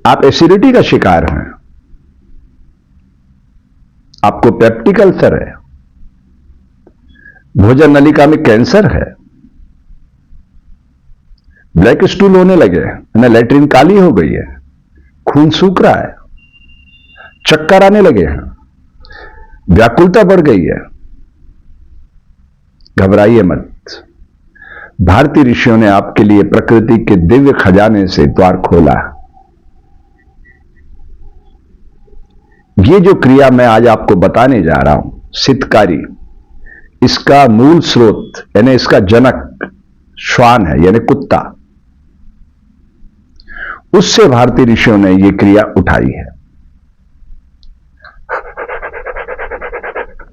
आप एसिडिटी का शिकार हैं, आपको पेप्टिक अल्सर है, भोजन नलिका में कैंसर है, ब्लैक स्टूल होने लगे हैं, लैट्रिन काली हो गई है, खून सूख रहा है, चक्कर आने लगे हैं, व्याकुलता बढ़ गई है, घबराइए मत। भारतीय ऋषियों ने आपके लिए प्रकृति के दिव्य खजाने से द्वार खोला। ये जो क्रिया मैं आज आपको बताने जा रहा हूं, सितकारी, इसका मूल स्रोत यानी इसका जनक श्वान है, यानी कुत्ता। उससे भारतीय ऋषियों ने यह क्रिया उठाई है।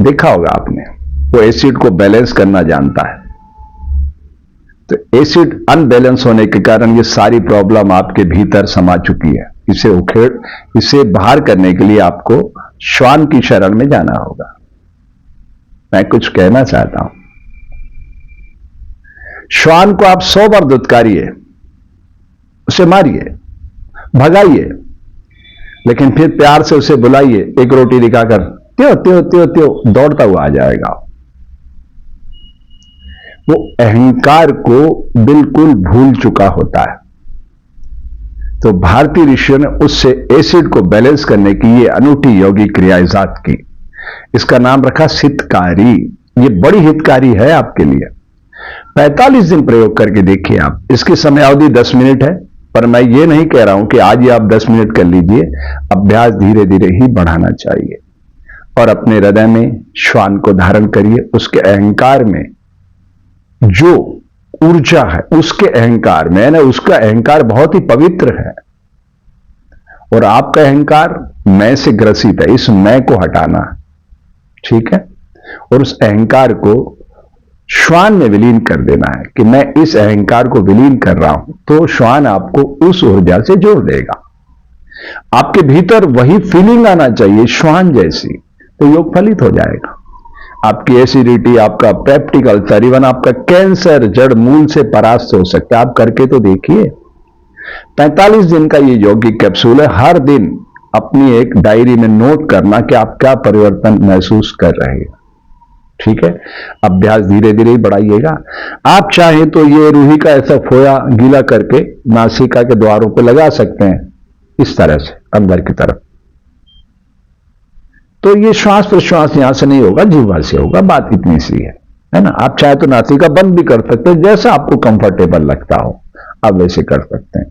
देखा होगा आपने, वो एसिड को बैलेंस करना जानता है। तो एसिड अनबैलेंस होने के कारण ये सारी प्रॉब्लम आपके भीतर समा चुकी है। इसे बाहर करने के लिए आपको श्वान की शरण में जाना होगा। मैं कुछ कहना चाहता हूं, श्वान को आप 100 बार दुत्कारिए, उसे मारिए, भगाइए, लेकिन फिर प्यार से उसे बुलाइए, एक रोटी दिखाकर त्यो त्यो त्यो त्यो दौड़ता हुआ आ जाएगा। वो अहंकार को बिल्कुल भूल चुका होता है। तो भारतीय ऋषियों ने उससे एसिड को बैलेंस करने की ये अनूठी योगी क्रिया इजाद की। इसका नाम रखा सितकारी। ये बड़ी हितकारी है आपके लिए। 45 दिन प्रयोग करके देखिए आप। इसकी समय अवधि 10 मिनट है, पर मैं ये नहीं कह रहा हूं कि आज ही आप 10 मिनट कर लीजिए। अभ्यास धीरे धीरे ही बढ़ाना चाहिए और अपने हृदय में श्वान को धारण करिए। उसके अहंकार में जो ऊर्जा है, उसके अहंकार में, ना उसका अहंकार बहुत ही पवित्र है और आपका अहंकार मैं से ग्रसित है। इस मैं को हटाना, ठीक है, और उस अहंकार को श्वान में विलीन कर देना है कि मैं इस अहंकार को विलीन कर रहा हूं। तो श्वान आपको उस ऊर्जा से जोड़ देगा। आपके भीतर वही फीलिंग आना चाहिए श्वान जैसी, तो योग फलित हो जाएगा। आपकी एसिडिटी, आपका पेप्टिक अल्सर, इवन आपका कैंसर जड़ मूल से परास्त हो सकता है। आप करके तो देखिए। 45 दिन का ये यौगिक कैप्सूल है। हर दिन अपनी एक डायरी में नोट करना कि आप क्या परिवर्तन महसूस कर रहे हैं, ठीक है। अभ्यास धीरे धीरे ही बढ़ाइएगा। आप चाहें तो ये रूही का ऐसा फोया गीला करके नासिका के द्वारों पर लगा सकते हैं, इस तरह से अंदर की तरफ। तो ये श्वास प्रश्वास यहां से नहीं होगा, जीवा से होगा। बात इतनी सी है ना। आप चाहे तो नासिका बंद भी कर सकते हैं, जैसा आपको कंफर्टेबल लगता हो आप वैसे कर सकते हैं।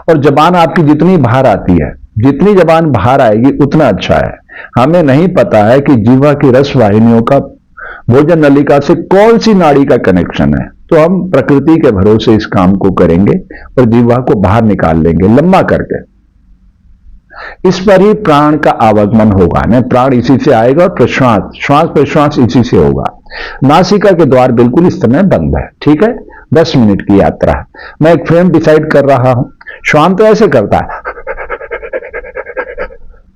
और जबान आपकी जितनी बाहर आती है, जितनी जबान बाहर आएगी उतना अच्छा है। हमें नहीं पता है कि जीवा की रस वाहिनियों का भोजन नलिका से कौन सी नाड़ी का कनेक्शन है, तो हम प्रकृति के भरोसे इस काम को करेंगे और जीवा को बाहर निकाल लेंगे लंबा करके। इस पर ही प्राण का आवागमन होगा ना। प्राण इसी से आएगा और प्रश्वास, श्वास प्रश्वास इसी से होगा। नासिका के द्वार बिल्कुल इस समय बंद है, ठीक है। 10 मिनट की यात्रा है। मैं एक फ्रेम डिसाइड कर रहा हूं। श्वान तो ऐसे करता है,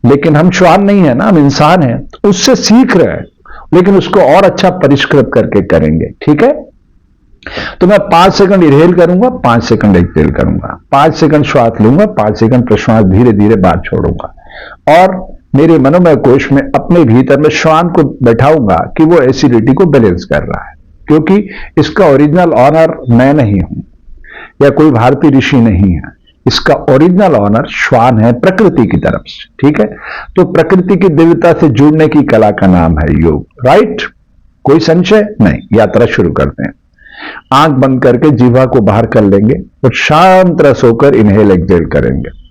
लेकिन हम श्वान नहीं है ना, हम इंसान हैं। तो उससे सीख रहे हैं, लेकिन उसको और अच्छा परिष्कृत करके करेंगे, ठीक है। तो मैं 5 सेकंड इनहेल करूंगा, 5 सेकंड एक्सहेल करूंगा, 5 सेकंड श्वास लूंगा, 5 सेकंड प्रश्वास धीरे धीरे बाहर छोड़ूंगा और मेरे मनोमय कोश में अपने भीतर में श्वान को बैठाऊंगा कि वो एसिडिटी को बैलेंस कर रहा है। क्योंकि इसका ओरिजिनल ऑनर मैं नहीं हूं या कोई भारतीय ऋषि नहीं है। इसका ओरिजिनल ऑनर श्वान है, प्रकृति की तरफ से, ठीक है। तो प्रकृति की दिव्यता से जुड़ने की कला का नाम है योग, राइट। कोई संशय नहीं। यात्रा शुरू करते हैं। आंख बंद करके जीवा को बाहर कर लेंगे और शांत रस होकर इनहेल एक्सहेल करेंगे।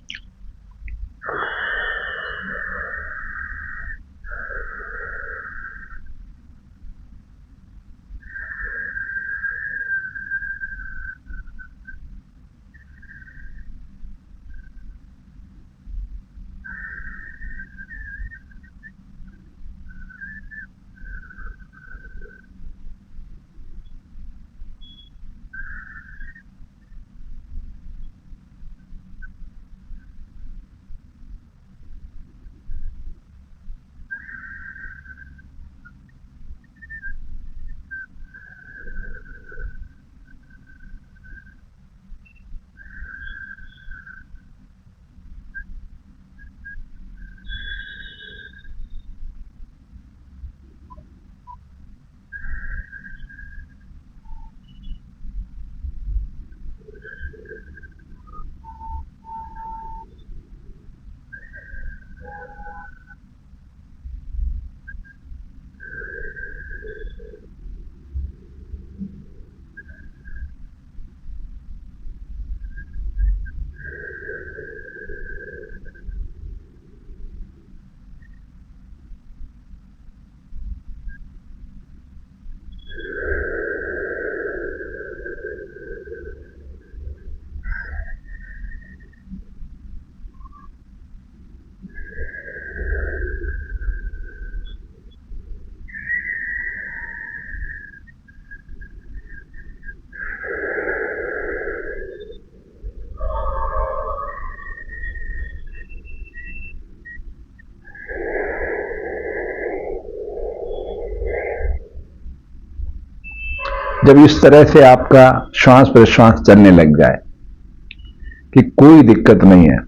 जब इस तरह से आपका श्वास प्रश्वास चलने लग जाए कि कोई दिक्कत नहीं है,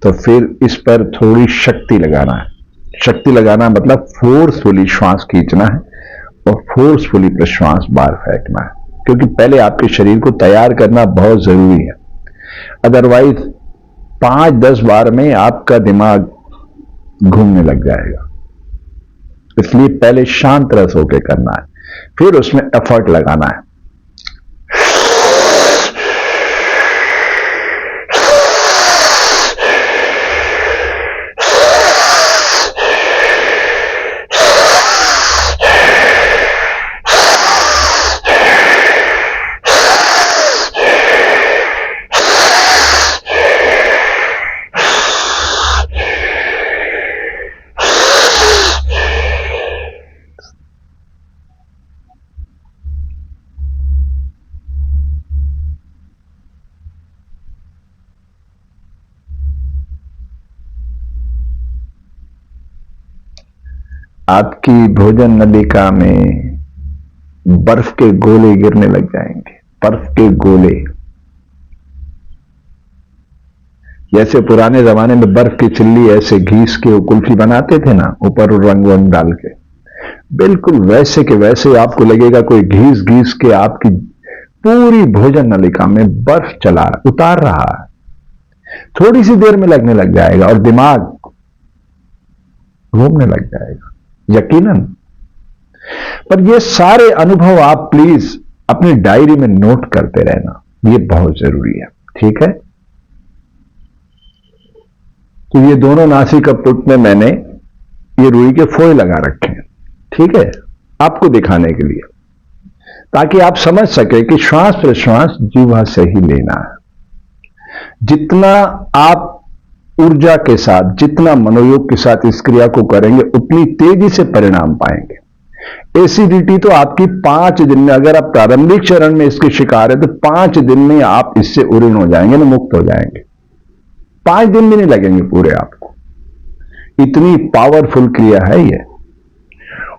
तो फिर इस पर थोड़ी शक्ति लगाना है। शक्ति लगाना मतलब फोर्सफुली श्वास खींचना है और फोर्सफुली प्रश्वास बाहर फेंकना है, क्योंकि पहले आपके शरीर को तैयार करना बहुत जरूरी है। अदरवाइज 5-10 बार में आपका दिमाग घूमने लग जाएगा। इसलिए पहले शांत रस होकर करना है, फिर उसमें एफर्ट लगाना है। आपकी भोजन नलिका में बर्फ के गोले गिरने लग जाएंगे। बर्फ के गोले, जैसे पुराने जमाने में बर्फ की चिल्ली ऐसे घीस के कुल्फी बनाते थे ना, ऊपर रंग वंग डाल के, बिल्कुल वैसे के वैसे आपको लगेगा कोई घीस घीस के आपकी पूरी भोजन नलिका में बर्फ उतार रहा है। थोड़ी सी देर में लगने लग जाएगा और दिमाग घूमने लग जाएगा, यकीनन। पर ये सारे अनुभव आप प्लीज अपनी डायरी में नोट करते रहना, ये बहुत जरूरी है, ठीक है। तो ये दोनों नासिका पुट में मैंने ये रुई के फोए लगा रखे हैं, ठीक है, आपको दिखाने के लिए, ताकि आप समझ सके कि श्वास प्रश्वास जीवा से ही लेना है। जितना आप ऊर्जा के साथ, जितना मनोयोग के साथ इस क्रिया को करेंगे, उतनी तेजी से परिणाम पाएंगे। एसिडिटी तो आपकी 5 दिन में, अगर आप प्रारंभिक चरण में इसके शिकार है तो 5 दिन में आप इससे उरीण हो जाएंगे ना, मुक्त हो जाएंगे। 5 दिन भी नहीं लगेंगे पूरे आपको, इतनी पावरफुल क्रिया है ये।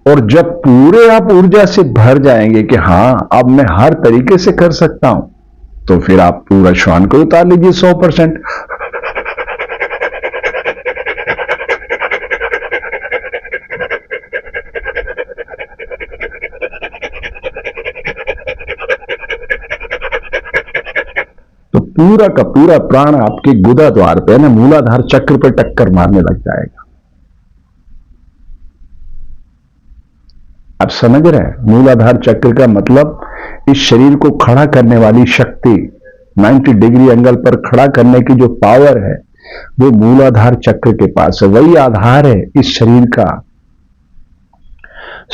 और जब पूरे आप ऊर्जा से भर जाएंगे कि हां अब मैं हर तरीके से कर सकता हूं, तो फिर आप पूरा श्वान को उतार लीजिए 100%। तो पूरा का पूरा प्राण आपके गुदा द्वार पे ना, मूलाधार चक्र पर टक्कर मारने लग जाएगा। आप समझ रहे हैं? मूलाधार चक्र का मतलब इस शरीर को खड़ा करने वाली शक्ति, 90 डिग्री एंगल पर खड़ा करने की जो पावर है वो मूलाधार चक्र के पास है। वही आधार है इस शरीर का।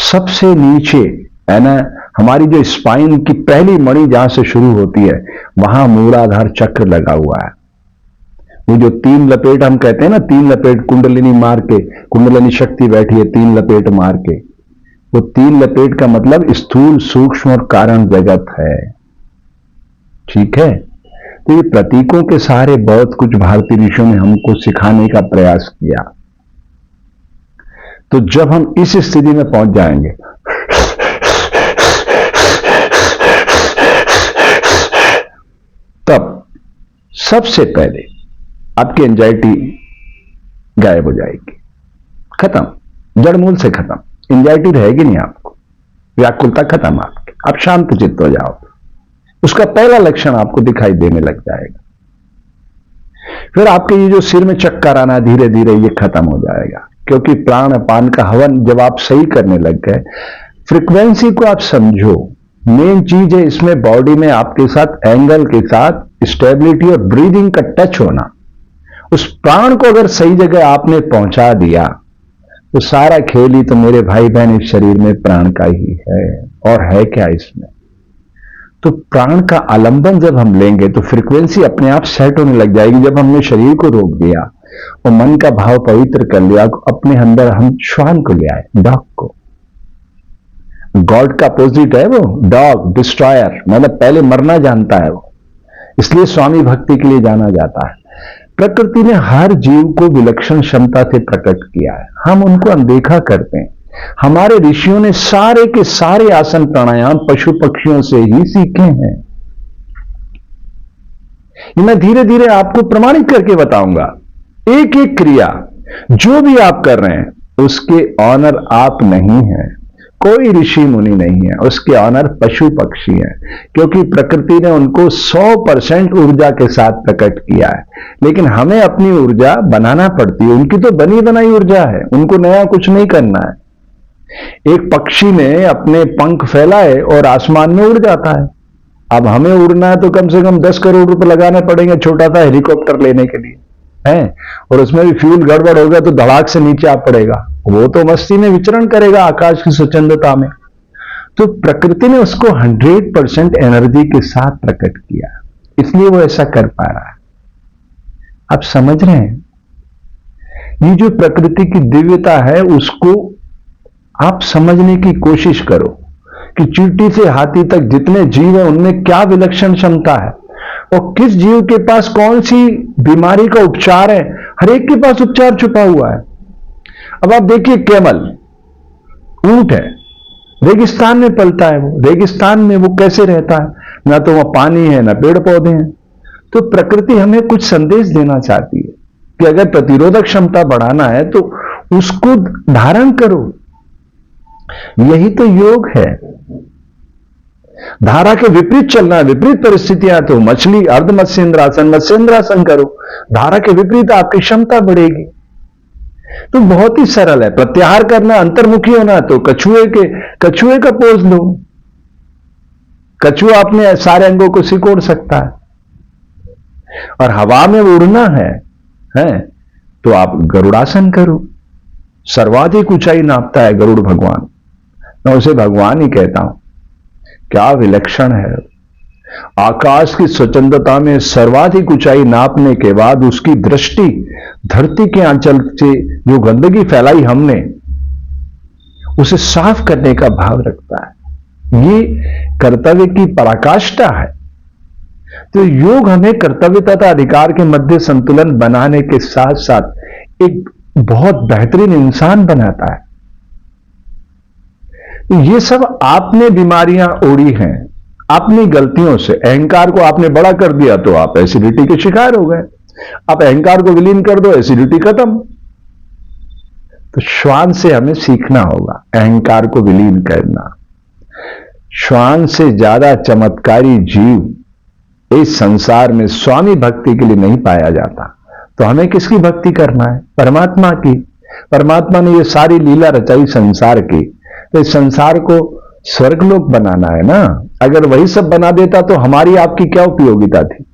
सबसे नीचे है ना, हमारी जो स्पाइन की पहली मणि जहां से शुरू होती है, वहां मूलाधार चक्र लगा हुआ है। वो जो 3 लपेट हम कहते हैं ना, 3 लपेट कुंडलिनी मार के, कुंडलिनी शक्ति बैठी है 3 लपेट मार के, वो 3 लपेट का मतलब स्थूल, सूक्ष्म और कारण जगत है, ठीक है। तो ये प्रतीकों के सहारे बहुत कुछ भारतीय ऋषियों ने हमको सिखाने का प्रयास किया। तो जब हम इस स्थिति में पहुंच जाएंगे, तब सबसे पहले आपकी एंजाइटी गायब हो जाएगी, खत्म, जड़ मूल से खत्म। एंजाइटी रहेगी नहीं आपको, व्याकुलता खत्म आपकी, आप शांत चित्त हो जाओ। उसका पहला लक्षण आपको दिखाई देने लग जाएगा। फिर आपके ये जो सिर में चक्कर आना धीरे धीरे ये खत्म हो जाएगा, क्योंकि प्राण पान का हवन जब आप सही करने लग गए, फ्रीक्वेंसी को आप समझो। मेन चीज है इसमें बॉडी में आपके साथ एंगल के साथ स्टेबिलिटी और ब्रीदिंग का टच होना। उस प्राण को अगर सही जगह आपने पहुंचा दिया तो सारा खेल ही तो मेरे भाई बहन इस शरीर में प्राण का ही है, और है क्या इसमें। तो प्राण का आलंबन जब हम लेंगे तो फ्रीक्वेंसी अपने आप सेट होने लग जाएगी। जब हमने शरीर को रोक दिया और मन का भाव पवित्र कर लिया, अपने अंदर हम श्वान को ले आए, डॉग को। गॉड का अपोजिट है वो डॉग, डिस्ट्रॉयर, मतलब पहले मरना जानता है वो, इसलिए स्वामी भक्ति के लिए जाना जाता है। प्रकृति ने हर जीव को विलक्षण क्षमता से प्रकट किया है, हम उनको अनदेखा करते हैं। हमारे ऋषियों ने सारे के सारे आसन प्राणायाम पशु पक्षियों से ही सीखे हैं। ये मैं धीरे धीरे आपको प्रमाणित करके बताऊंगा। एक एक क्रिया जो भी आप कर रहे हैं उसके ऑनर आप नहीं हैं, कोई ऋषि मुनि नहीं है, उसके ऑनर पशु पक्षी हैं, क्योंकि प्रकृति ने उनको 100% ऊर्जा के साथ प्रकट किया है। लेकिन हमें अपनी ऊर्जा बनाना पड़ती है, उनकी तो बनी बनाई ऊर्जा है, उनको नया कुछ नहीं करना है। एक पक्षी ने अपने पंख फैलाए और आसमान में उड़ जाता है। अब हमें उड़ना है तो कम से कम 10 करोड़ रुपए लगाने पड़ेंगे छोटा सा हेलीकॉप्टर लेने के लिए, है, और उसमें भी फ्यूल गड़बड़ हो गया तो धड़ाक से नीचे आ पड़ेगा। वो तो मस्ती में विचरण करेगा आकाश की स्वच्छंदता में। तो प्रकृति ने उसको 100% एनर्जी के साथ प्रकट किया, इसलिए वो ऐसा कर पा रहा है। आप समझ रहे हैं? ये जो प्रकृति की दिव्यता है उसको आप समझने की कोशिश करो कि चींटी से हाथी तक जितने जीव हैं उनमें क्या विलक्षण क्षमता है और किस जीव के पास कौन सी बीमारी का उपचार है। हर एक के पास उपचार छुपा हुआ है। अब आप देखिए, कैमल ऊंट है, रेगिस्तान में पलता है, वो रेगिस्तान में वो कैसे रहता है? ना तो वहां पानी है ना पेड़ पौधे हैं। तो प्रकृति हमें कुछ संदेश देना चाहती है कि अगर प्रतिरोधक क्षमता बढ़ाना है तो उसको धारण करो। यही तो योग है। धारा के विपरीत चलना है, विपरीत परिस्थितियां तो मछली अर्ध मत्स्येंद्रासन करो, धारा के विपरीत आपकी क्षमता बढ़ेगी। तो बहुत ही सरल है। प्रत्याहार करना, अंतर्मुखी होना, तो कछुए का पोज लो। कछुआ अपने सारे अंगों को सिकोड़ सकता है। और हवा में उड़ना है तो आप गरुड़ासन करो। सर्वाधिक ऊंचाई नापता है गरुड़ भगवान, मैं उसे भगवान ही कहता हूं। क्या विलक्षण है। आकाश की स्वच्छंदता में सर्वाधिक ऊंचाई नापने के बाद उसकी दृष्टि धरती के आंचल से जो गंदगी फैलाई हमने, उसे साफ करने का भाव रखता है। ये कर्तव्य की पराकाष्ठा है। तो योग हमें कर्तव्य तथा अधिकार के मध्य संतुलन बनाने के साथ साथ एक बहुत बेहतरीन इंसान बनाता है। ये सब आपने बीमारियां ओढ़ी हैं अपनी गलतियों से। अहंकार को आपने बड़ा कर दिया तो आप एसिडिटी के शिकार हो गए। आप अहंकार को विलीन कर दो, एसिडिटी खत्म। तो श्वान से हमें सीखना होगा अहंकार को विलीन करना। श्वान से ज्यादा चमत्कारी जीव इस संसार में स्वामी भक्ति के लिए नहीं पाया जाता। तो हमें किसकी भक्ति करना है? परमात्मा की। परमात्मा ने ये सारी लीला रचाई संसार की, तो इस संसार को स्वर्गलोक बनाना है ना। अगर वही सब बना देता तो हमारी आपकी क्या उपयोगिता थी?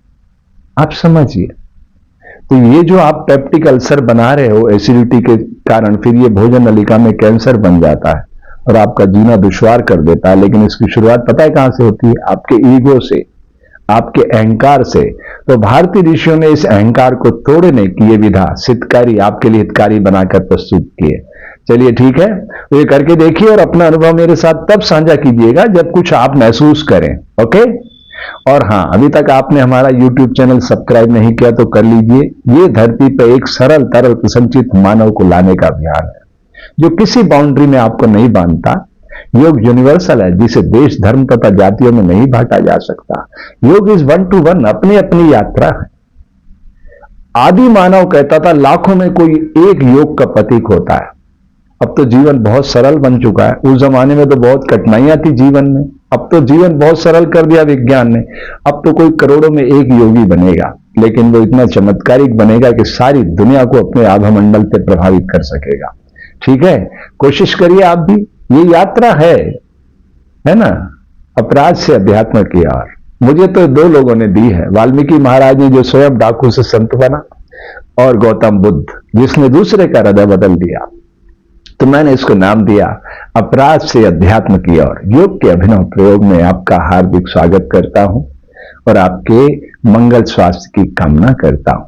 आप समझिए। तो ये जो आप पेप्टिक अल्सर बना रहे हो एसिडिटी के कारण, फिर ये भोजन नलिका में कैंसर बन जाता है और आपका जीना दुश्वार कर देता है। लेकिन इसकी शुरुआत पता है कहां से होती है? आपके ईगो से, आपके अहंकार से। तो भारतीय ऋषियों ने इस अहंकार को तोड़ने की ये विधा सिद्धकारी आपके लिए हितकारी बनाकर प्रस्तुत की है। चलिए ठीक है, तो ये करके देखिए और अपना अनुभव मेरे साथ तब साझा कीजिएगा जब कुछ आप महसूस करें। ओके। और हां, अभी तक आपने हमारा YouTube चैनल सब्सक्राइब नहीं किया तो कर लीजिए। ये धरती पर एक सरल तरल प्रसंचित मानव को लाने का अभियान है जो किसी बाउंड्री में आपको नहीं बांधता। योग यूनिवर्सल है जिसे देश धर्म तथा जातियों में नहीं बांटा जा सकता। योग इज 1 to 1, अपनी अपनी यात्रा है। आदि मानव कहता था लाखों में कोई एक योग का प्रतीक होता है। अब तो जीवन बहुत सरल बन चुका है। उस जमाने में तो बहुत कठिनाइयां थी जीवन में, अब तो जीवन बहुत सरल कर दिया विज्ञान ने। अब तो कोई करोड़ों में एक योगी बनेगा, लेकिन वो इतना चमत्कारिक बनेगा कि सारी दुनिया को अपने आभामंडल से प्रभावित कर सकेगा। ठीक है, कोशिश करिए आप भी। ये यात्रा है ना, अपराध से अध्यात्म की ओर। मुझे तो 2 लोगों ने दी है, वाल्मीकि महाराज ने जो स्वयं डाकू से संत बना, और गौतम बुद्ध जिसने दूसरे का हृदय बदल दिया। तो मैंने इसको नाम दिया अपराध से अध्यात्म की ओर। योग के अभिनव प्रयोग में आपका हार्दिक स्वागत करता हूं और आपके मंगल स्वास्थ्य की कामना करता हूं।